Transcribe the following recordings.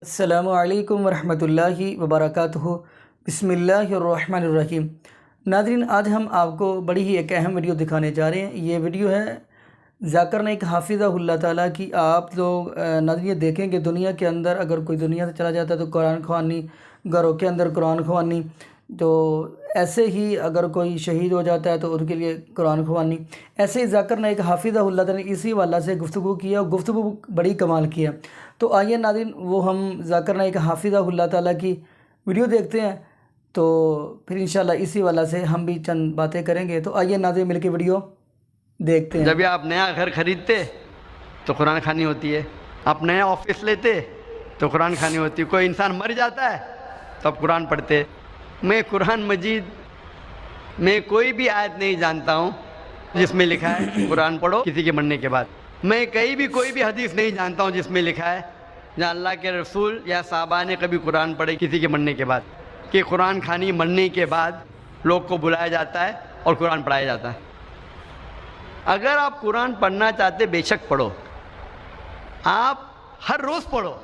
السلام علیکم ورحمۃ اللہ وبرکاتہ۔ بسم اللہ الرحمن الرحیم۔ ناظرین، آج ہم آپ کو بڑی ہی ایک اہم ویڈیو دکھانے جا رہے ہیں۔ یہ ویڈیو ہے ذاکر نائک حافظہ اللہ تعالیٰ کی۔ آپ لوگ ناظرین یہ دیکھیں کہ دنیا کے اندر اگر کوئی دنیا سے چلا جاتا ہے تو قرآن خوانی، گھروں کے اندر قرآن خوانی، تو ایسے ہی اگر کوئی شہید ہو جاتا ہے تو ان کے لیے قرآن خوانی۔ ایسے ہی ذاکر نائک حافظہ اللہ تعالیٰ نے اسی والا سے گفتگو کیا اور گفتگو بڑی کمال کی ہے۔ تو آئیے ناظرین وہ ہم ذاکر نائک حافظہ اللہ تعالیٰ کی ویڈیو دیکھتے ہیں، تو پھر انشاءاللہ اسی والا سے ہم بھی چند باتیں کریں گے۔ تو آئیے ناظرین مل کے ویڈیو دیکھتے ہیں۔ جب آپ نیا گھر خریدتے تو قرآن خوانی ہوتی ہے، آپ نیا آفس لیتے تو قرآن خوانی ہوتی ہے، کوئی انسان مر جاتا ہے تو آپ قرآن پڑھتے۔ میں قرآن مجید میں کوئی بھی آیت نہیں جانتا ہوں جس میں لکھا ہے قرآن پڑھو کسی کے مرنے کے بعد۔ میں کہیں بھی کوئی بھی حدیث نہیں جانتا ہوں جس میں لکھا ہے جہاں اللہ کے رسول یا صحابہ نے کبھی قرآن پڑھے کسی کے مرنے کے بعد، کہ قرآن خوانی مرنے کے بعد لوگ کو بلایا جاتا ہے اور قرآن پڑھایا جاتا ہے۔ اگر آپ قرآن پڑھنا چاہتے بے شک پڑھو، آپ ہر روز پڑھو،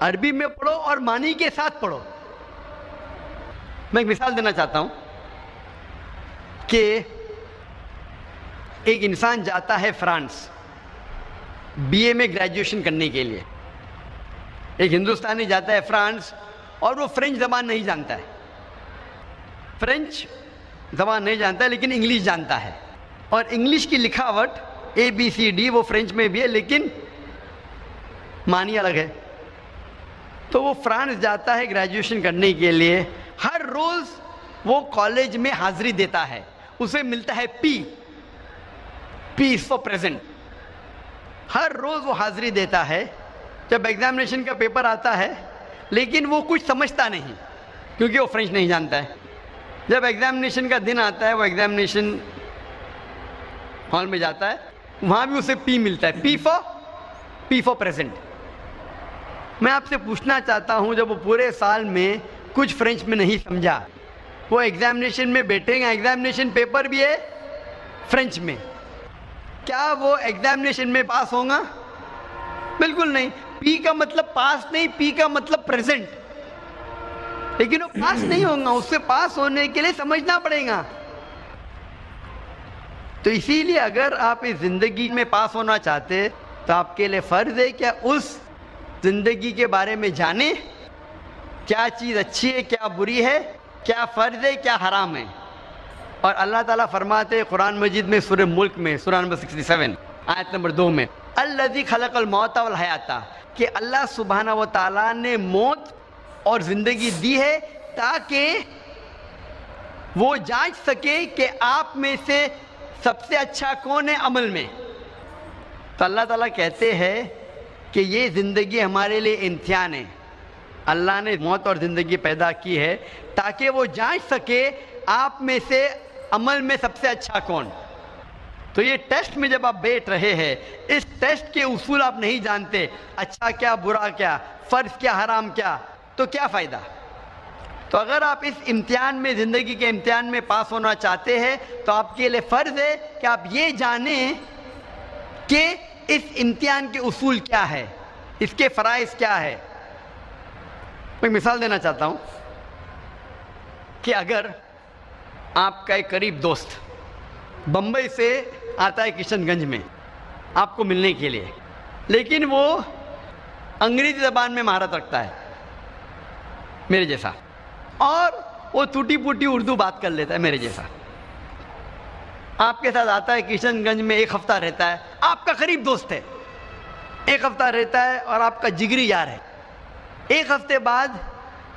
عربی میں پڑھو اور معنی کے ساتھ پڑھو۔ میں ایک مثال دینا چاہتا ہوں کہ ایک انسان جاتا ہے فرانس بی اے میں گریجویشن کرنے کے لیے۔ ایک ہندوستانی جاتا ہے فرانس اور وہ فرینچ زبان نہیں جانتا ہے، فرینچ زبان نہیں جانتا ہے لیکن انگلش جانتا ہے، اور انگلش کی لکھاوٹ ABCD وہ فرینچ میں بھی ہے لیکن معنی الگ ہے۔ تو وہ فرانس جاتا ہے گریجویشن کرنے کے لیے، ہر روز وہ کالج میں حاضری دیتا ہے، اسے ملتا ہے پی از فار پریزنٹ۔ ہر روز وہ حاضری دیتا ہے۔ جب ایگزامینیشن کا پیپر آتا ہے لیکن وہ کچھ سمجھتا نہیں کیونکہ وہ فرینچ نہیں جانتا ہے۔ جب ایگزامینیشن کا دن آتا ہے وہ ایگزامینیشن ہال میں جاتا ہے، وہاں بھی اسے پی ملتا ہے، پی فار پریزنٹ۔ میں آپ سے پوچھنا چاہتا ہوں، جب وہ پورے سال میں کچھ فرینچ میں نہیں سمجھا، وہ ایگزامینیشن میں بیٹھیں گے، ایگزامینیشن پیپر بھی ہے فرینچ میں، کیا وہ ایگزامینیشن میں پاس ہوں گا؟ بالکل نہیں۔ پی کا مطلب پاس نہیں، پی کا مطلب پریزنٹ، لیکن وہ پاس نہیں ہوں گا، اس سے پاس ہونے کے لیے سمجھنا پڑے گا۔ تو اسی لیے اگر آپ اس زندگی میں پاس ہونا چاہتے تو آپ کے لیے فرض ہے کہ اس زندگی کے بارے میں جانیں، کیا چیز اچھی ہے، کیا بری ہے، کیا فرض ہے، کیا حرام ہے۔ اور اللہ تعالیٰ فرماتے ہیں قرآن مجید میں سورہ ملک میں سورہ نمبر 67 آیت نمبر 2 میں، الذی خلق الموت والحیات، کہ اللہ سبحانہ و تعالیٰ نے موت اور زندگی دی ہے تاکہ وہ جانچ سکے کہ آپ میں سے سب سے اچھا کون ہے عمل میں۔ تو اللہ تعالیٰ کہتے ہیں کہ یہ زندگی ہمارے لیے امتحان ہے، اللہ نے موت اور زندگی پیدا کی ہے تاکہ وہ جانچ سکے آپ میں سے عمل میں سب سے اچھا کون۔ تو یہ ٹیسٹ میں جب آپ بیٹھ رہے ہیں، اس ٹیسٹ کے اصول آپ نہیں جانتے، اچھا کیا برا کیا، فرض کیا حرام کیا، تو کیا فائدہ۔ تو اگر آپ اس امتحان میں، زندگی کے امتحان میں پاس ہونا چاہتے ہیں تو آپ کے لیے فرض ہے کہ آپ یہ جانیں کہ اس امتحان کے اصول کیا ہے، اس کے فرائض کیا ہے۔ میں مثال دینا چاہتا ہوں کہ اگر آپ کا ایک قریب دوست بمبئی سے آتا ہے کشن گنج میں آپ کو ملنے کے لیے، لیکن وہ انگریزی زبان میں مہارت رکھتا ہے میرے جیسا، اور وہ ٹوٹی پوٹی اردو بات کر لیتا ہے میرے جیسا، آپ کے ساتھ آتا ہے کشن گنج میں، ایک ہفتہ رہتا ہے، آپ کا قریب دوست ہے، ایک ہفتہ رہتا ہے اور آپ کا جگری یار ہے۔ ایک ہفتے بعد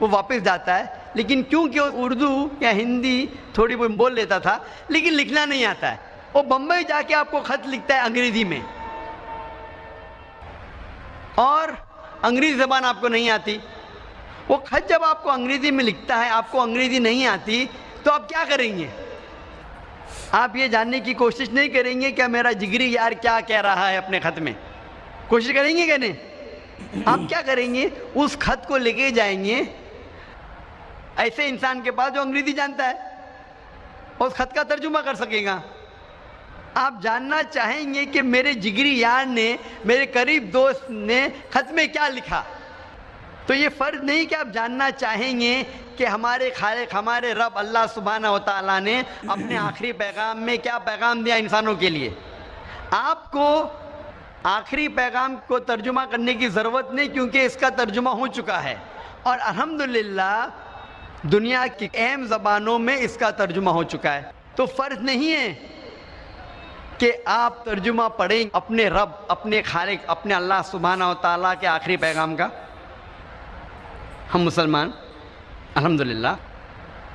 وہ واپس جاتا ہے، لیکن کیونکہ وہ اردو یا ہندی تھوڑی بہت بول لیتا تھا لیکن لکھنا نہیں آتا ہے، وہ بمبئی جا کے آپ کو خط لکھتا ہے انگریزی میں، اور انگریزی زبان آپ کو نہیں آتی۔ وہ خط جب آپ کو انگریزی میں لکھتا ہے، آپ کو انگریزی نہیں آتی، تو آپ کیا کریں گے؟ آپ یہ جاننے کی کوشش نہیں کریں گے کہ میرا جگری یار کیا کہہ رہا ہے اپنے خط میں، کوشش کریں گے کہ نہیں؟ آپ کیا کریں گے؟ اس خط کو لے کے جائیں گے ایسے انسان کے پاس جو انگریزی جانتا ہے، اس خط کا ترجمہ کر سکے گا۔ آپ جاننا چاہیں گے کہ میرے جگری یار نے، میرے قریب دوست نے خط میں کیا لکھا، تو یہ فرض نہیں کہ آپ جاننا چاہیں گے کہ ہمارے خالق ہمارے رب اللہ سبحانہ و تعالیٰ نے اپنے آخری پیغام میں کیا پیغام دیا انسانوں کے لیے. آپ کو آخری پیغام کو ترجمہ کرنے کی ضرورت نہیں، کیونکہ اس کا ترجمہ ہو چکا ہے، اور الحمدللہ دنیا کی اہم زبانوں میں اس کا ترجمہ ہو چکا ہے. تو فرض نہیں ہے کہ آپ ترجمہ پڑھیں اپنے رب اپنے خالق اپنے اللہ سبحانہ و تعالیٰ کے آخری پیغام کا. ہم مسلمان الحمدللہ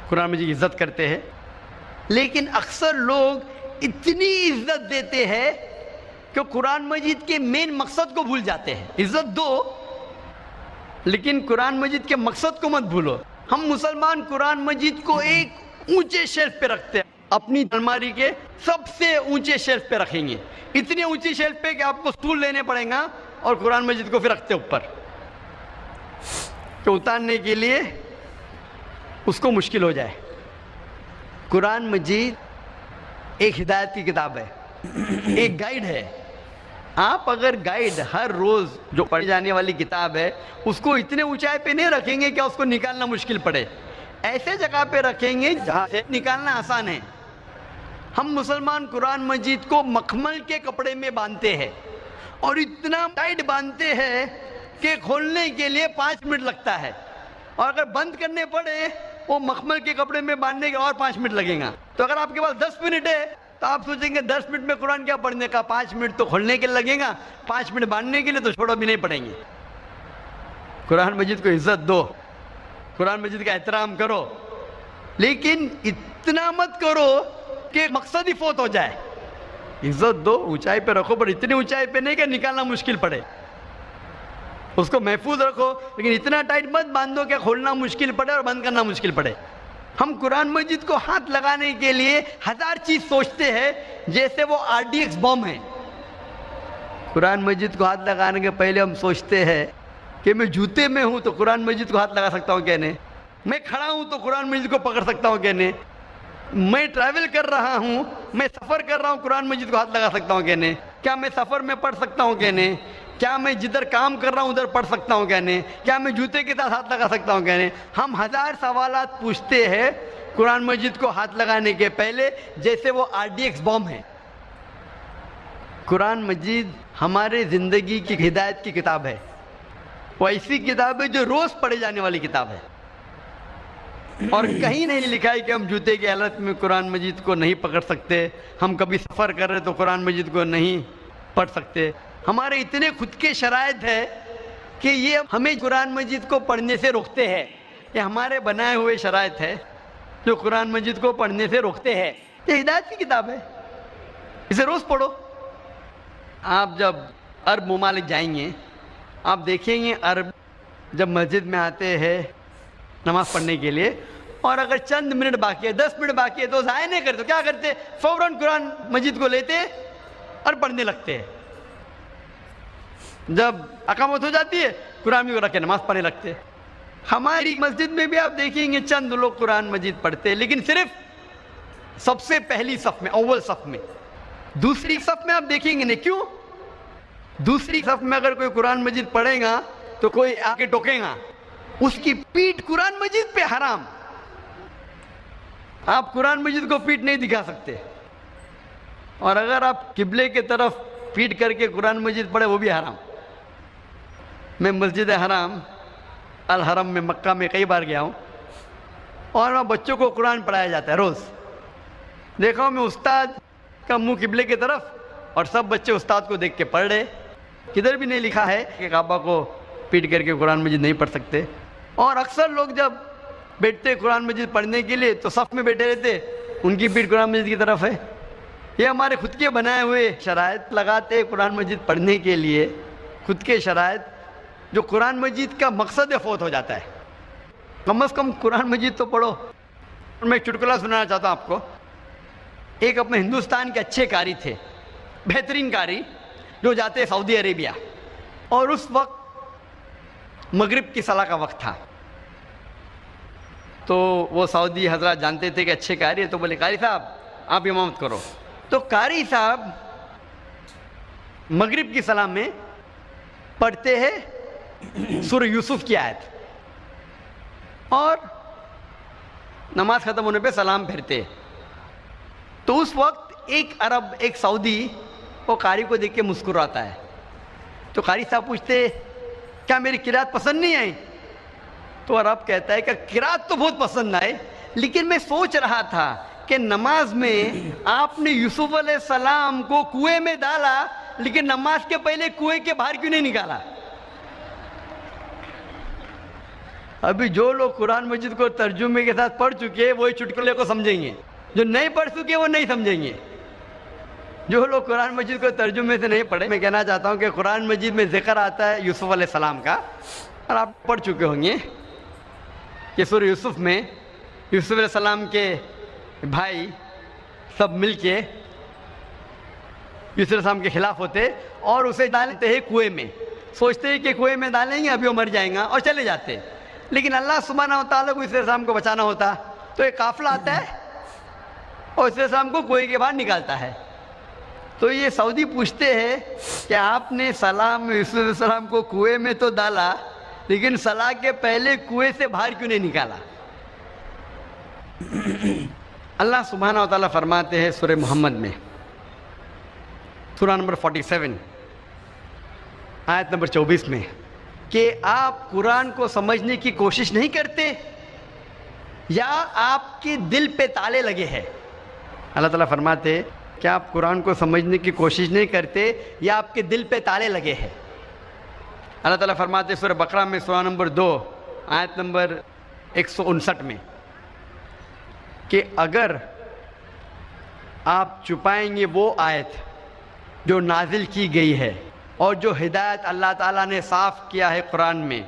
قرآن مجید کی عزت کرتے ہیں، لیکن اکثر لوگ اتنی عزت دیتے ہیں کہ قرآن مجید کے مین مقصد کو بھول جاتے ہیں. عزت دو لیکن قرآن مجید کے مقصد کو مت بھولو. ہم مسلمان قرآن مجید کو ایک اونچے شیلف پہ رکھتے ہیں، اپنی الماری کے سب سے اونچے شیلف پہ رکھیں گے، اتنے اونچی شیلف پہ کہ آپ کو سٹول لینے پڑیں گا، اور قرآن مجید کو پھر رکھتے اوپر کہ اتارنے کے لیے اس کو مشکل ہو جائے. قرآن مجید ایک ہدایت کی کتاب ہے، ایک گائیڈ ہے. آپ اگر گائیڈ ہر روز جو پڑھی جانے والی کتاب ہے اس کو اتنے اونچائی پہ نہیں رکھیں گے کہ اس کو نکالنا مشکل پڑے، ایسے جگہ پہ رکھیں گے جہاں سے نکالنا آسان ہے. ہم مسلمان قرآن مجید کو مخمل کے کپڑے میں باندھتے ہیں، اور اتنا ٹائٹ باندھتے ہیں کہ کھولنے کے لیے 5 منٹ لگتا ہے، اور اگر بند کرنے پڑے وہ مخمل کے کپڑے میں باندھنے کے اور 5 منٹ لگیں گا. تو اگر آپ کے پاس 10 منٹ ہے تو آپ سوچیں گے 10 منٹ میں قرآن کیا پڑھنے کا، 5 منٹ تو کھولنے کے لگے گا، 5 منٹ باندھنے کے لیے تو چھوڑو بھی نہیں پڑیں گے. قرآن مجید کو عزت دو، قرآن مجید کا احترام کرو، لیکن اتنا مت کرو کہ مقصد ہی فوت ہو جائے. عزت دو، اونچائی پہ رکھو، پر اتنی اونچائی پہ نہیں کہ نکالنا مشکل پڑے. اس کو محفوظ رکھو، لیکن اتنا ٹائٹ مت باندھو کہ کھولنا مشکل پڑے اور بند کرنا مشکل پڑے. ہم قرآن مجید کو ہاتھ لگانے کے لیے 1000 چیز سوچتے ہیں، جیسے وہ RDX بم ہے. قرآن مجید کو ہاتھ لگانے کے پہلے ہم سوچتے ہیں کہ میں جوتے میں ہوں تو قرآن مجید کو ہاتھ لگا سکتا ہوں کہنے، میں کھڑا ہوں تو قرآن مجید کو پکڑ سکتا ہوں کہنے، میں ٹریول کر رہا ہوں، میں سفر کر رہا ہوں، قرآن مجید کو ہاتھ لگا سکتا ہوں کہنے، کیا میں سفر میں پڑھ سکتا ہوں کہنے، کیا میں جدھر کام کر رہا ہوں ادھر پڑھ سکتا ہوں کہنے، کیا میں جوتے کے ساتھ ہاتھ لگا سکتا ہوں کہنے. ہم 1000 سوالات پوچھتے ہیں قرآن مجید کو ہاتھ لگانے کے پہلے، جیسے وہ RDX بم ہے. قرآن مجید ہمارے زندگی کی ہدایت کی کتاب ہے. وہ ایسی کتاب ہے جو روز پڑھی جانے والی کتاب ہے، اور کہیں نہیں لکھا ہے کہ ہم جوتے کی حالت میں قرآن مجید کو نہیں پکڑ سکتے، ہم کبھی سفر کر رہے تو قرآن مجید کو نہیں پڑھ سکتے. ہمارے اتنے خود کے شرائط ہے کہ یہ ہمیں قرآن مجید کو پڑھنے سے روکتے ہیں. یہ ہمارے بنائے ہوئے شرائط ہے جو قرآن مجید کو پڑھنے سے روکتے ہیں. یہ ہدایت کی کتاب ہے، اسے روز پڑھو. آپ جب عرب ممالک جائیں گے آپ دیکھیں گے عرب جب مسجد میں آتے ہیں نماز پڑھنے کے لیے، اور اگر چند منٹ باقی ہے 10 منٹ باقی ہے تو ضائع نہیں کرتے. کیا کرتے؟ فوراً قرآن مجید کو لیتے اور پڑھنے لگتے ہیں. جب اقامت ہو جاتی ہے قرآن مجید کو رکھ کے نماز پڑھنے لگتے. ہماری مسجد میں بھی آپ دیکھیں گے چند لوگ قرآن مجید پڑھتے ہیں، لیکن صرف سب سے پہلی صف میں، اول صف میں. دوسری صف میں آپ دیکھیں گے نہیں. کیوں؟ دوسری صف میں اگر کوئی قرآن مجید پڑھے گا تو کوئی آگے ٹوکے گا، اس کی پیٹھ قرآن مجید پہ حرام. آپ قرآن مجید کو پیٹھ نہیں دکھا سکتے، اور اگر آپ قبلے کی طرف پیٹھ کر کے قرآن مجید پڑھے وہ بھی حرام. میں مسجد حرام الحرم میں مکہ میں کئی بار گیا ہوں، اور وہاں بچوں کو قرآن پڑھایا جاتا ہے روز. دیکھا ہوں میں استاد کا منہ قبلے کی طرف، اور سب بچے استاد کو دیکھ کے پڑھ رہے. کدھر بھی نہیں لکھا ہے کہ کعبہ کو پیٹ کر کے قرآن مجید نہیں پڑھ سکتے. اور اکثر لوگ جب بیٹھتے قرآن مجید پڑھنے کے لیے تو صف میں بیٹھے رہتے، ان کی پیٹھ قرآن مجید کی طرف ہے. یہ ہمارے خود کے بنائے ہوئے شرائط لگاتے قرآن مجید پڑھنے کے لیے، خود کے شرائط جو قرآن مجید کا مقصد فوت ہو جاتا ہے. کم از کم قرآن مجید تو پڑھو. میں ایک چٹکلا سنانا چاہتا ہوں آپ کو. ایک اپنے ہندوستان کے اچھے قاری تھے، بہترین قاری، جو جاتے سعودی عربیہ، اور اس وقت مغرب کی صلاح کا وقت تھا. تو وہ سعودی حضرات جانتے تھے کہ اچھے قاری ہے، تو بولے قاری صاحب آپ امامت کرو. تو قاری صاحب مغرب کی صلاح میں پڑھتے ہیں سورہ یوسف کی آیت، اور نماز ختم ہونے پہ سلام پھرتے. تو اس وقت ایک عرب، ایک سعودی، وہ قاری کو دیکھ کے مسکراتا ہے. تو قاری صاحب پوچھتے کیا میری قرات پسند نہیں آئی؟ تو عرب کہتا ہے کہ قرات تو بہت پسند آئے، لیکن میں سوچ رہا تھا کہ نماز میں آپ نے یوسف علیہ السلام کو کنویں میں ڈالا، لیکن نماز کے پہلے کنویں کے باہر کیوں نہیں نکالا؟ ابھی جو لوگ قرآن مجید کو ترجمے کے ساتھ پڑھ چکے وہی چٹکلے کو سمجھیں گے، جو نہیں پڑھ چکے وہ نہیں سمجھیں گے. جو لوگ قرآن مجید کو ترجمے سے نہیں پڑھے، میں کہنا چاہتا ہوں کہ قرآن مجید میں ذکر آتا ہے یوسف علیہ السلام کا، اور آپ پڑھ چکے ہوں گے کہ سورہ یوسف میں یوسف علیہ السلام کے بھائی سب مل کے یوسف علیہ السلام کے خلاف ہوتے اور اسے ڈالتے ہیں کنویں میں. سوچتے ہیں کہ کنویں میں ڈالیں گے ابھی وہ مر جائیں گا، اور چلے جاتے. لیکن اللہ سبحانہ و تعالیٰ کو یوسف علیہ السلام کو بچانا ہوتا تو ایک قافلہ آتا ہے اور یوسف علیہ السلام کو کنویں کے باہر نکالتا ہے. تو یہ سعودی پوچھتے ہیں کہ آپ نے سلام یوسف علیہ السلام کو کنویں میں تو ڈالا، لیکن صلاح کے پہلے کنویں سے باہر کیوں نہیں نکالا؟ اللہ سبحانہ و تعالیٰ فرماتے ہیں سورہ محمد میں، سورہ نمبر 47 آیت نمبر 24 میں، کہ آپ قرآن کو سمجھنے کی کوشش نہیں کرتے یا آپ کے دل پہ تالے لگے ہیں؟ اللہ تعالیٰ فرماتے ہیں کہ آپ قرآن کو سمجھنے کی کوشش نہیں کرتے یا آپ کے دل پہ تالے لگے ہیں. اللہ تعالیٰ فرماتے ہیں سورہ بقرہ میں سورہ نمبر 2 آیت نمبر 159 میں کہ اگر آپ چھپائیں گے وہ آیت جو نازل کی گئی ہے اور جو ہدایت اللہ تعالیٰ نے صاف کیا ہے قرآن میں،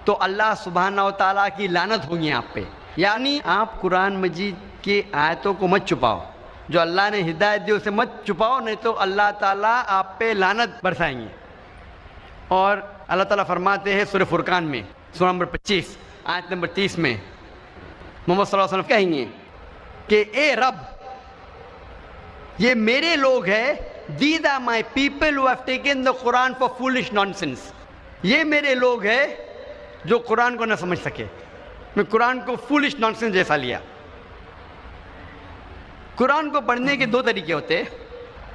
تو اللہ سبحانہ و تعالیٰ کی لعنت ہوگی آپ پہ. یعنی آپ قرآن مجید کی آیتوں کو مت چھپاؤ، جو اللہ نے ہدایت دی اسے مت چھپاؤ، نہیں تو اللہ تعالیٰ آپ پہ لعنت برسائیں گے. اور اللہ تعالیٰ فرماتے ہیں سورہ فرقان میں سورہ نمبر 25 آیت نمبر 30 میں محمد صلی اللہ علیہ وسلم کہیں گے کہ اے رب، یہ میرے لوگ ہیں، these are my people who have taken the Quran for foolish nonsense. یہ میرے لوگ ہیں جو قرآن کو نہ سمجھ سکے. میں قرآن کو فولش نانسنس جیسا لیا. قرآن کو پڑھنے کے 2 طریقے ہوتے ہیں،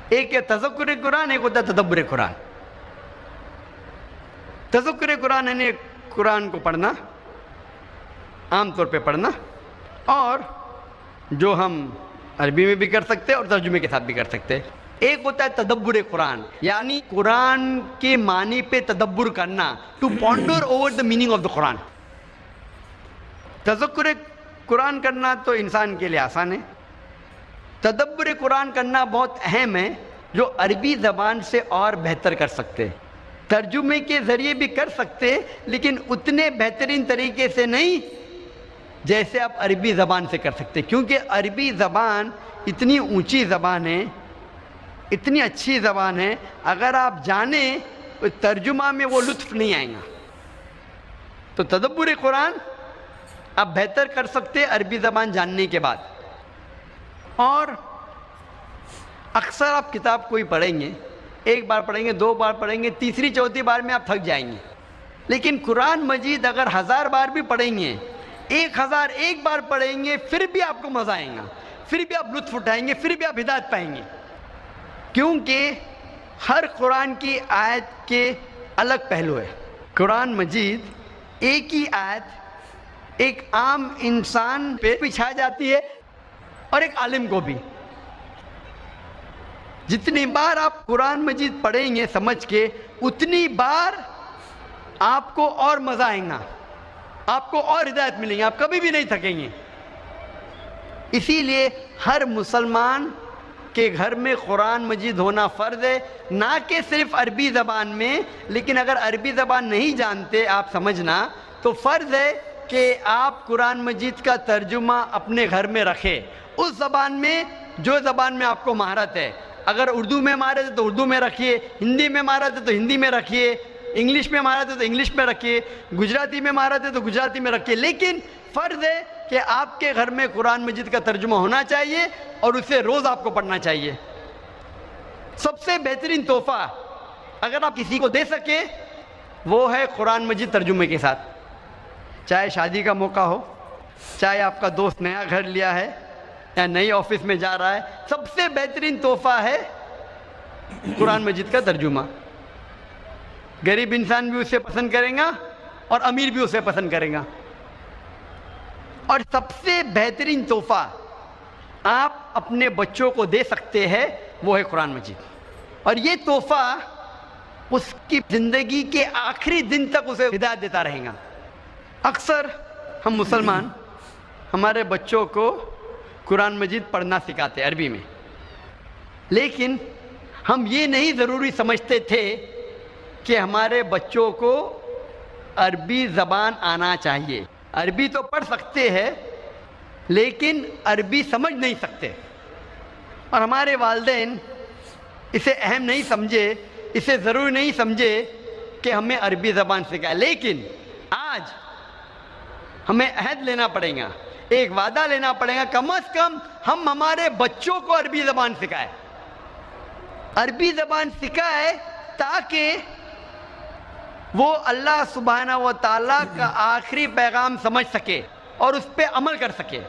ایک ہے تذکر قرآن، ایک ہوتا ہے تدبر قرآن. تذکر قرآن یعنی قرآن کو پڑھنا، عام طور پہ پڑھنا، اور جو ہم عربی میں بھی کر سکتے اور ترجمے کے ساتھ بھی کر سکتے. ایک ہوتا ہے تدبر قرآن، یعنی قرآن کے معنی پہ تدبر کرنا، to ponder over the meaning of the Quran. تذکر قرآن کرنا تو انسان کے لیے آسان ہے، تدبر قرآن کرنا بہت اہم ہے، جو عربی زبان سے اور بہتر کر سکتے، ترجمے کے ذریعے بھی کر سکتے، لیکن اتنے بہترین طریقے سے نہیں جیسے آپ عربی زبان سے کر سکتے. کیونکہ عربی زبان اتنی اونچی زبان ہے، اتنی اچھی زبان ہے، اگر آپ جانیں ترجمہ میں وہ لطف نہیں آئے گا. تو تدبر قرآن آپ بہتر کر سکتے عربی زبان جاننے کے بعد. اور اکثر آپ کتاب کوئی پڑھیں گے، 1 بار پڑھیں گے، 2 بار پڑھیں گے، تیسری چوتھی بار میں آپ تھک جائیں گے. لیکن قرآن مجید اگر 1000 بار بھی پڑھیں گے، 1001 بار پڑھیں گے، پھر بھی آپ کو مزہ آئے گا، پھر بھی آپ لطف اٹھائیں گے، پھر بھی آپ ہدایت پائیں گے. کیونکہ ہر قرآن کی آیت کے الگ پہلو ہے. قرآن مجید ایک ہی آیت ایک عام انسان پہ چھا جاتی ہے اور ایک عالم کو بھی. جتنی بار آپ قرآن مجید پڑھیں گے سمجھ کے، اتنی بار آپ کو اور مزہ آئے گا، آپ کو اور ہدایت ملیں گی، آپ کبھی بھی نہیں تھکیں گے. اسی لیے ہر مسلمان کے گھر میں قرآن مجید ہونا فرض ہے، نہ کہ صرف عربی زبان میں. لیکن اگر عربی زبان نہیں جانتے آپ سمجھنا، تو فرض ہے کہ آپ قرآن مجید کا ترجمہ اپنے گھر میں رکھیں، اس زبان میں جو زبان میں آپ کو مہارت ہے. اگر اردو میں مہارت ہے تو اردو میں رکھیے، ہندی میں مہارت ہے تو ہندی میں رکھیے، انگلش میں مہارت ہے تو انگلش میں رکھیے، گجراتی میں مہارت ہے تو گجراتی میں رکھیے. لیکن فرض ہے کہ آپ کے گھر میں قرآن مجید کا ترجمہ ہونا چاہیے اور اسے روز آپ کو پڑھنا چاہیے. سب سے بہترین تحفہ اگر آپ کسی کو دے سکے وہ ہے قرآن مجید ترجمے کے ساتھ. چاہے شادی کا موقع ہو, چاہے آپ کا دوست نیا گھر لیا ہے یا نئی آفس میں جا رہا ہے, سب سے بہترین تحفہ ہے قرآن مجید کا ترجمہ. غریب انسان بھی اسے پسند کرے گا اور امیر بھی اسے پسند کرے گا. اور سب سے بہترین تحفہ آپ اپنے بچوں کو دے سکتے ہیں وہ ہے قرآن مجید. اور یہ تحفہ اس کی زندگی کے آخری دن تک اسے ہدایت دیتا رہے گا. اکثر ہم مسلمان ہمارے بچوں کو قرآن مجید پڑھنا سکھاتے عربی میں, لیکن ہم یہ نہیں ضروری سمجھتے تھے کہ ہمارے بچوں کو عربی زبان آنا چاہیے. عربی تو پڑھ سکتے ہیں لیکن عربی سمجھ نہیں سکتے, اور ہمارے والدین اسے اہم نہیں سمجھے, اسے ضروری نہیں سمجھے کہ ہمیں عربی زبان سکھائے. لیکن آج ہمیں عہد لینا پڑے گا, ایک وعدہ لینا پڑے گا, کم از کم ہم ہمارے بچوں کو عربی زبان سکھائیں. عربی زبان سکھائے تاکہ وہ اللہ سبحانہ و تعالیٰ کا آخری پیغام سمجھ سکے اور اس پہ عمل کر سکے.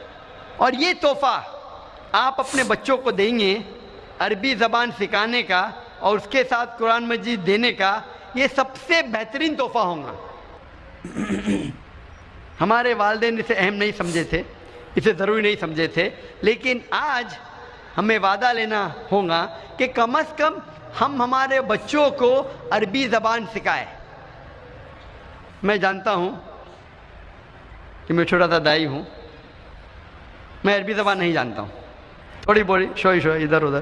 اور یہ تحفہ آپ اپنے بچوں کو دیں گے عربی زبان سکھانے کا اور اس کے ساتھ قرآن مجید دینے کا, یہ سب سے بہترین تحفہ ہوگا. ہمارے والدین اسے اہم نہیں سمجھے تھے, اسے ضروری نہیں سمجھے تھے, لیکن آج ہمیں وعدہ لینا ہوگا کہ کم از کم ہم ہمارے بچوں کو عربی زبان سکھائیں. میں جانتا ہوں کہ میں چھوٹا سا دائی ہوں, میں عربی زبان نہیں جانتا ہوں, تھوڑی بولی شوئی ادھر ادھر.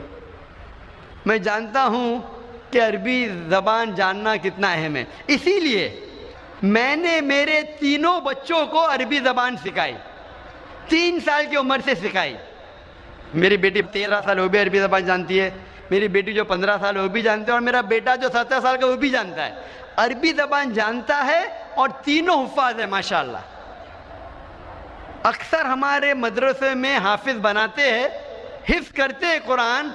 میں جانتا ہوں کہ عربی زبان جاننا کتنا اہم ہے, اسی لیے میں نے میرے تینوں بچوں کو عربی زبان سکھائی, 3 سال کی عمر سے سکھائی. میری بیٹی 13 سال وہ بھی عربی زبان جانتی ہے, میری بیٹی جو 15 سال وہ بھی جانتے ہیں, اور میرا بیٹا جو 17 سال کا وہ بھی جانتا ہے. عربی زبان جانتا ہے اور تینوں حفاظ ہیں ماشاءاللہ. اکثر ہمارے مدرسے میں حافظ بناتے ہیں, حفظ کرتے ہیں قرآن,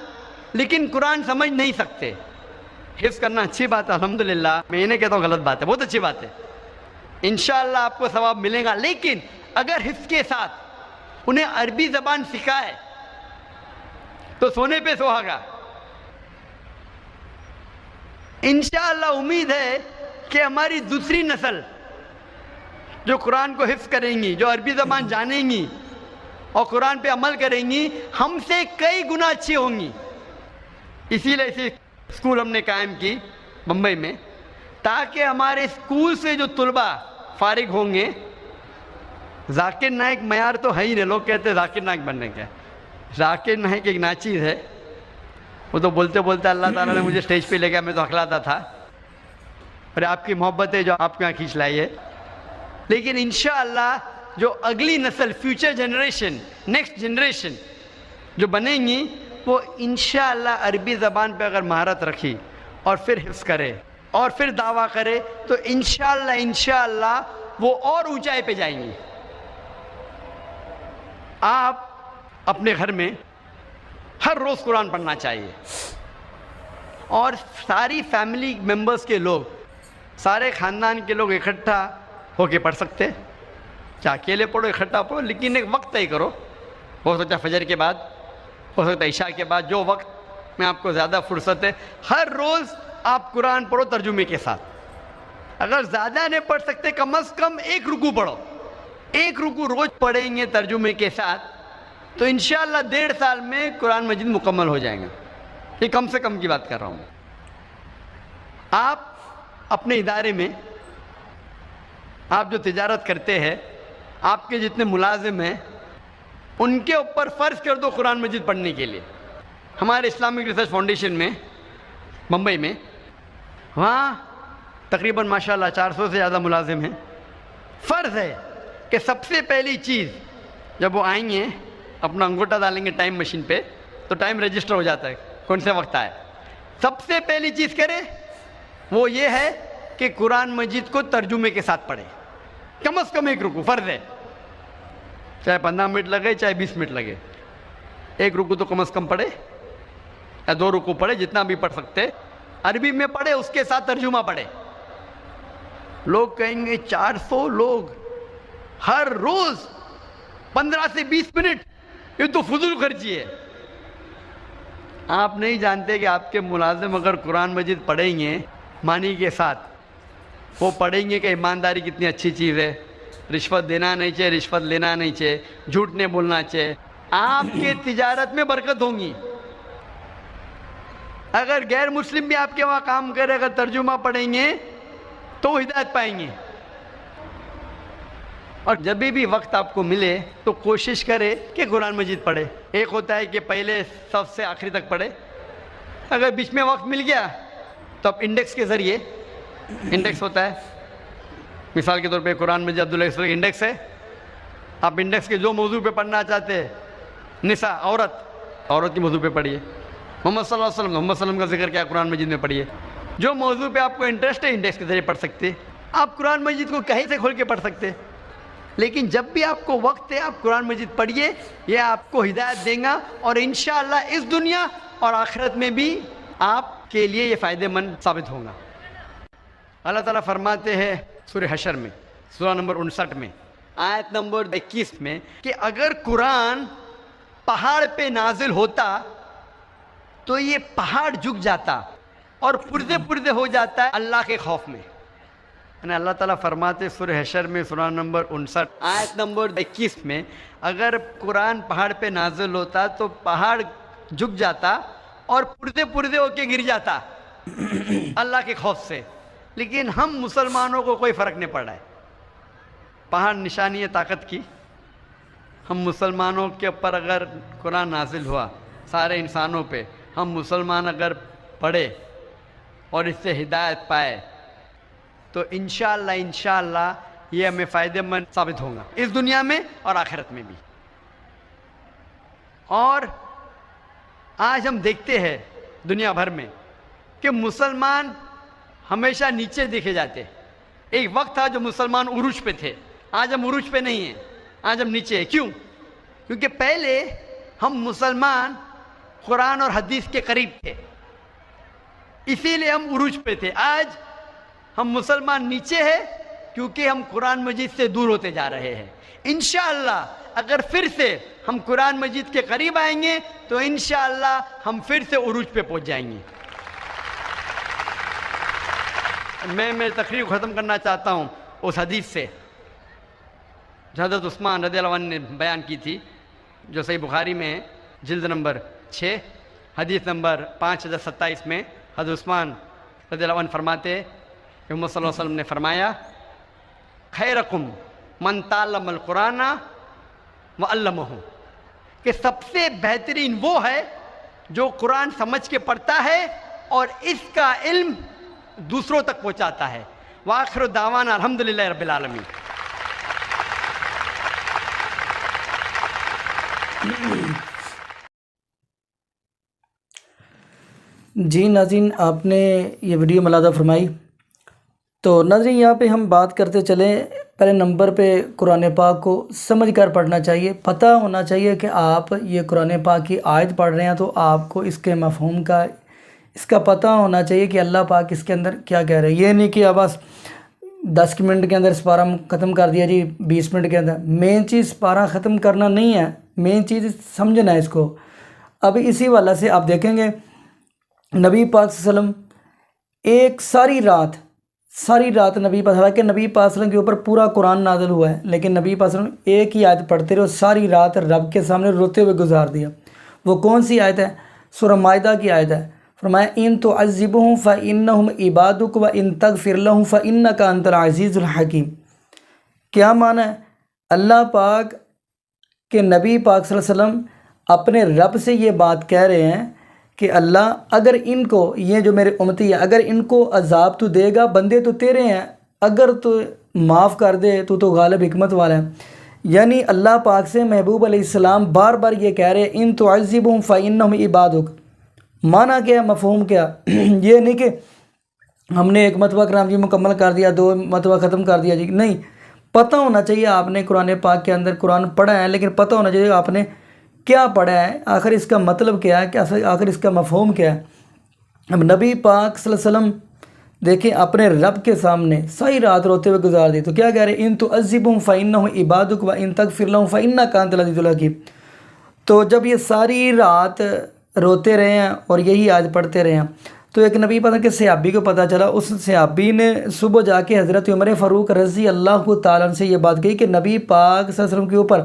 لیکن قرآن سمجھ نہیں سکتے. حفظ کرنا اچھی بات ہے الحمدللہ, میں یہ نہیں کہتا ہوں غلط بات ہے, بہت اچھی بات ہے, انشاءاللہ آپ کو ثواب ملے گا. لیکن اگر حفظ کے ساتھ انہیں عربی زبان سکھائے تو سونے پہ سہاگا. انشاءاللہ امید ہے کہ ہماری دوسری نسل جو قرآن کو حفظ کریں گی, جو عربی زبان جانیں گی اور قرآن پہ عمل کریں گی, ہم سے کئی گنا اچھی ہوں گی. اسی لیے اسی اسکول ہم نے قائم کی بمبئی میں, تاکہ ہمارے اسکول سے جو طلباء فارغ ہوں گے, ذاکر نائک معیار تو ہے ہی نہیں, لوگ کہتے ہیں ذاکر نائک بننے کا. ذاکر نائک ایک ناچیز ہے, وہ تو بولتے بولتے اللہ تعالیٰ نے مجھے اسٹیج پہ لے گیا, میں تو ہکلاتا تھا, اور آپ کی محبت ہے جو آپ کو یہاں کھینچ لائی ہے. لیکن انشاءاللہ جو اگلی نسل, فیوچر جنریشن, نیکسٹ جنریشن جو بنیں گی, وہ انشاءاللہ عربی زبان پہ اگر مہارت رکھی اور پھر حفظ کرے اور پھر دعویٰ کرے تو انشاءاللہ وہ اور اونچائی پہ جائیں گی. آپ اپنے گھر میں ہر روز قرآن پڑھنا چاہیے, اور ساری فیملی ممبرز کے لوگ, سارے خاندان کے لوگ اکٹھا ہو کے پڑھ سکتے. چاہے اکیلے پڑھو, اکٹھا پڑھو, لیکن ایک وقت طے کرو. ہو سکتا ہے فجر کے بعد, ہو سکتا ہے عشاء کے بعد, جو وقت میں آپ کو زیادہ فرصت ہے, ہر روز آپ قرآن پڑھو ترجمے کے ساتھ. اگر زیادہ نہیں پڑھ سکتے, کم از کم 1 رکوع پڑھو. 1 رکوع روز پڑھیں گے ترجمے کے ساتھ تو انشاءاللہ 1.5 سال میں قرآن مجید مکمل ہو جائیں گا. یہ کم سے کم کی بات کر رہا ہوں. آپ اپنے ادارے میں, آپ جو تجارت کرتے ہیں, آپ کے جتنے ملازم ہیں, ان کے اوپر فرض کر دو قرآن مجید پڑھنے کے لیے. ہمارے اسلامک ریسرچ فاؤنڈیشن میں ممبئی میں, وہاں تقریباً ماشاءاللہ 400 سے زیادہ ملازم ہیں. فرض ہے کہ سب سے پہلی چیز جب وہ آئیں گے, اپنا انگوٹھا ڈالیں گے ٹائم مشین پہ تو ٹائم رجسٹر ہو جاتا ہے کون سے وقت آئے. سب سے پہلی چیز کرے وہ یہ ہے کہ قرآن مجید کو ترجمے کے ساتھ پڑھے. کم از کم 1 رکوع فرض ہے, چاہے 15 منٹ لگے چاہے 20 منٹ لگے, 1 رکوع تو کم از کم پڑھے, یا 2 رکوع پڑھے, جتنا بھی پڑھ سکتے. عربی میں پڑھے, اس کے ساتھ ترجمہ پڑھے. لوگ کہیں گے 400 لوگ ہر روز 15 سے 20 منٹ، یہ تو فضول خرچی ہے۔ آپ نہیں جانتے کہ آپ کے ملازم اگر قرآن مجید پڑھیں گے معنی کے ساتھ، وہ پڑھیں گے کہ ایمانداری کتنی اچھی چیز ہے، رشوت دینا نہیں چاہیے، رشوت لینا نہیں چاہیے، جھوٹ نہیں بولنا چاہیے، آپ کے تجارت میں برکت ہوں گی۔ اگر غیر مسلم بھی آپ کے وہاں کام کرے، اگر ترجمہ پڑھیں گے تو وہ ہدایت پائیں گے۔ اور جب بھی وقت آپ کو ملے تو کوشش کرے کہ قرآن مجید پڑھے۔ ایک ہوتا ہے کہ پہلے صف سے آخری تک پڑھے، اگر بیچ میں وقت مل گیا تو آپ انڈیکس کے ذریعے، انڈیکس ہوتا ہے مثال کے طور پہ قرآن مجید عبداللہ کا انڈیکس ہے، آپ انڈیکس کے جو موضوع پہ پڑھنا چاہتے ہیں، نساء عورت کی موضوع پہ پڑھیے، محمد صلی اللہ علیہ وسلم، محمد صلی اللہ علیہ وسلم کا ذکر کیا قرآن مجید میں پڑھیے، جو موضوع پہ آپ کو انٹرسٹ ہے انڈیکس کے ذریعے پڑھ سکتے۔ آپ قرآن مجید کو کہیں سے کھول کے پڑھ سکتے، لیکن جب بھی آپ کو وقت ہے آپ قرآن مجید پڑھیے، یہ آپ کو ہدایت دیں گا، اور انشاءاللہ اس دنیا اور آخرت میں بھی آپ کے لیے یہ فائدہ مند ثابت ہوگا۔ اللہ تعالیٰ فرماتے ہیں سورہ حشر میں، سورہ نمبر 59 میں، آیت نمبر 21 میں، کہ اگر قرآن پہاڑ پہ نازل ہوتا تو یہ پہاڑ جھک جاتا اور پردے ہو جاتا ہے اللہ کے خوف میں۔ یعنی اللہ تعالیٰ فرماتے سورہ حشر میں سورہ نمبر 59 آیت نمبر 21 میں، اگر قرآن پہاڑ پہ نازل ہوتا تو پہاڑ جھک جاتا اور پردے ہو کے گر جاتا اللہ کے خوف سے۔ لیکن ہم مسلمانوں کو کوئی فرق نہیں پڑ رہا ہے۔ پہاڑ نشانی ہے طاقت کی، ہم مسلمانوں کے اوپر اگر قرآن نازل ہوا، سارے انسانوں پہ، ہم مسلمان اگر پڑھے اور اس سے ہدایت پائے تو انشاءاللہ یہ ہمیں فائدہ مند ثابت ہوگا اس دنیا میں اور آخرت میں بھی۔ اور آج ہم دیکھتے ہیں دنیا بھر میں کہ مسلمان ہمیشہ نیچے دیکھے جاتے۔ ایک وقت تھا جو مسلمان عروج پہ تھے، آج ہم عروج پہ نہیں ہیں، آج ہم نیچے ہیں۔ کیوں؟ کیونکہ پہلے ہم مسلمان قرآن اور حدیث کے قریب تھے، اسی لیے ہم عروج پہ تھے۔ آج ہم مسلمان نیچے ہیں کیونکہ ہم قرآن مجید سے دور ہوتے جا رہے ہیں۔ انشاءاللہ اگر پھر سے ہم قرآن مجید کے قریب آئیں گے تو انشاءاللہ ہم پھر سے عروج پہ پہنچ جائیں گے۔ میں میری تقریر کو ختم کرنا چاہتا ہوں اس حدیث سے جو حضرت عثمان رضی اللہ عنہ نے بیان کی تھی، جو صحیح بخاری میں ہے، جلد نمبر 6 حدیث نمبر 5027 میں حضرت عثمان رضی اللہ عنہ فرماتے کہ محمد صلی اللہ علیہ وسلم نے فرمایا، خیرکم من تعلم القرآن وعلمہ، کہ سب سے بہترین وہ ہے جو قرآن سمجھ کے پڑھتا ہے اور اس کا علم دوسروں تک پہنچاتا ہے۔ وآخر دعوانا الحمدللہ رب العالمین۔ جی ناظرین، آپ نے یہ ویڈیو ملاحظہ فرمائی۔ تو ناظرین یہاں پہ ہم بات کرتے چلیں، پہلے نمبر پہ قرآن پاک کو سمجھ کر پڑھنا چاہیے، پتہ ہونا چاہیے کہ آپ یہ قرآن پاک کی آیت پڑھ رہے ہیں تو آپ کو اس کے مفہوم کا، اس کا پتہ ہونا چاہیے کہ اللہ پاک اس کے اندر کیا کہہ رہے ہیں۔ یہ نہیں کہ آپ بس 10 منٹ کے اندر سپارہ ختم کر دیا جی 20 منٹ کے اندر۔ مین چیز سپارہ ختم کرنا نہیں ہے، مین چیز سمجھنا ہے اس کو۔ اب اسی والا سے آپ دیکھیں گے نبی پاک صلی اللہ علیہ وسلم ایک ساری رات نبی پاک، حالانکہ نبی پاک صلی اللہ علیہ وسلم کے اوپر پورا قرآن نازل ہوا ہے، لیکن نبی پاک صلی اللہ علیہ وسلم ایک ہی آیت پڑھتے رہے، ساری رات رب کے سامنے روتے ہوئے گزار دیا۔ وہ کون سی آیت ہے؟ سورہ مائدہ کی آیت ہے۔ فرمایا ان تعذبہم فإنہم عبادک وإن تغفر لہم فإنک انت العزیز الحکیم۔ کیا معنی ہے؟ اللہ پاک کے نبی پاک صلی اللہ علیہ وسلم اپنے رب سے یہ بات کہہ رہے ہیں کہ اللہ اگر ان کو، یہ جو میرے امتی ہے، اگر ان کو عذاب تو دے گا، بندے تو تیرے ہیں، اگر تو معاف کر دے تو غالب حکمت والا ہے۔ یعنی اللہ پاک سے محبوب علیہ السلام بار بار یہ کہہ رہے ہیں ان تعذبہم فإنہم عبادک۔ معنی کیا ہے، مفہوم کیا؟ یہ نہیں کہ ہم نے ایک مرتبہ کرام جی مکمل کر دیا، 2 مرتبہ ختم کر دیا جی، نہیں، پتہ ہونا چاہیے آپ نے قرآن پاک کے اندر قرآن پڑھا ہے، لیکن پتہ ہونا چاہیے آپ نے کیا پڑھا ہے، آخر اس کا مطلب کیا ہے، آخر اس کا مفہوم کیا ہے۔ اب نبی پاک صلی اللہ علیہ وسلم دیکھیں اپنے رب کے سامنے ساری رات روتے ہوئے گزار دی. تو کیا کہہ رہے ہیں؟ ان تعذبہم فإنہم عبادک وان تغفر لہم فإنک انت العزیز الحکیم. تو جب یہ ساری رات روتے رہے ہیں اور یہی آج پڑھتے رہے ہیں تو ایک نبی پتہ کہ صحابی کو پتہ چلا. اس صحابی نے صبح جا کے حضرت عمر فاروق رضی اللہ تعالیٰ عنہ سے یہ بات کہی کہ نبی پاک صلی اللہ علیہ وسلم کے اوپر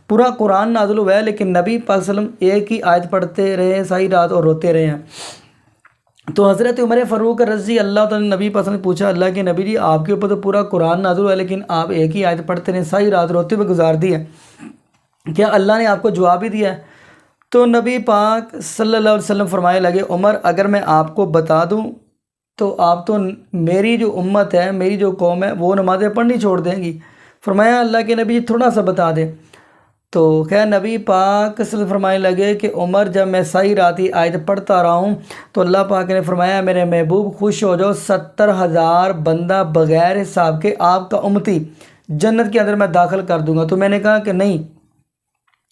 پورا قرآن نازل ہوا ہے لیکن نبی پاک صلی اللہ علیہ وسلم ایک ہی آیت پڑھتے رہے ساری رات اور روتے رہے ہیں. تو حضرت عمر فاروق رضی اللہ تعالیٰ نے نبی پاک نے پوچھا اللہ کے نبی جی آپ کے اوپر تو پورا قرآن نازل ہوا ہے لیکن آپ ایک ہی آیت پڑھتے رہے ساری رات روتے ہوئے گزار دی ہے, کیا اللہ نے آپ کو جواب ہی دیا ہے؟ تو نبی پاک صلی اللہ علیہ وسلم فرمائے لگے عمر اگر میں آپ کو بتا دوں تو آپ تو میری جو امت ہے میری جو قوم ہے وہ نمازیں پڑھنی چھوڑ دیں گی. فرمایا اللہ کے نبی جی تھوڑا سا بتا دیں. تو خیر نبی پاک صلی اللہ علیہ وسلم فرمائے لگے کہ عمر جب میں ساری رات ہی آیت پڑھتا رہا ہوں تو اللہ پاک نے فرمایا میرے محبوب خوش ہو جاؤ 70,000 بندہ بغیر حساب کے آپ کا امتی جنت کے اندر میں داخل کر دوں گا. تو میں نے کہا کہ نہیں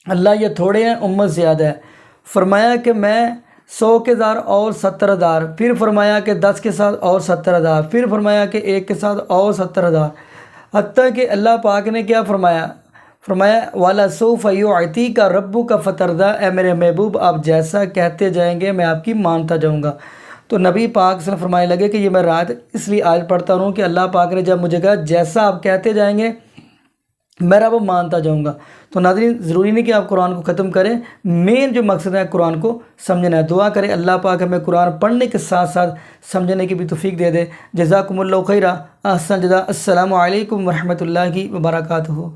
اللہ یہ تھوڑے ہیں امت زیادہ ہے. فرمایا کہ میں 100 کے ساتھ اور 70,000, پھر فرمایا کہ 10 کے ساتھ اور 70,000, پھر فرمایا کہ 1 کے ساتھ اور 70,000, حتیٰ کہ اللہ پاک نے کیا فرمایا وَلَسَوْفَ يُعْطِيكَ رَبُّكَ فَتَرْضَىٰ اے میرے محبوب آپ جیسا کہتے جائیں گے میں آپ کی مانتا جاؤں گا. تو نبی پاک سے فرمانے لگے کہ یہ میں رات اس لیے آج پڑھتا ہوں کہ اللہ پاک نے جب مجھے کہا جیسا آپ کہتے جائیں گے میرا وہ مانتا جاؤں گا. تو ناظرین ضروری نہیں کہ آپ قرآن کو ختم کریں, مین جو مقصد ہے قرآن کو سمجھنا ہے. دعا کریں اللہ پاک ہمیں قرآن پڑھنے کے ساتھ ساتھ سمجھنے کی بھی توفیق دے دے. جزاکم اللہ خیرہ. احسن جزا. السلام علیکم ورحمۃ اللہ وبرکاتہ.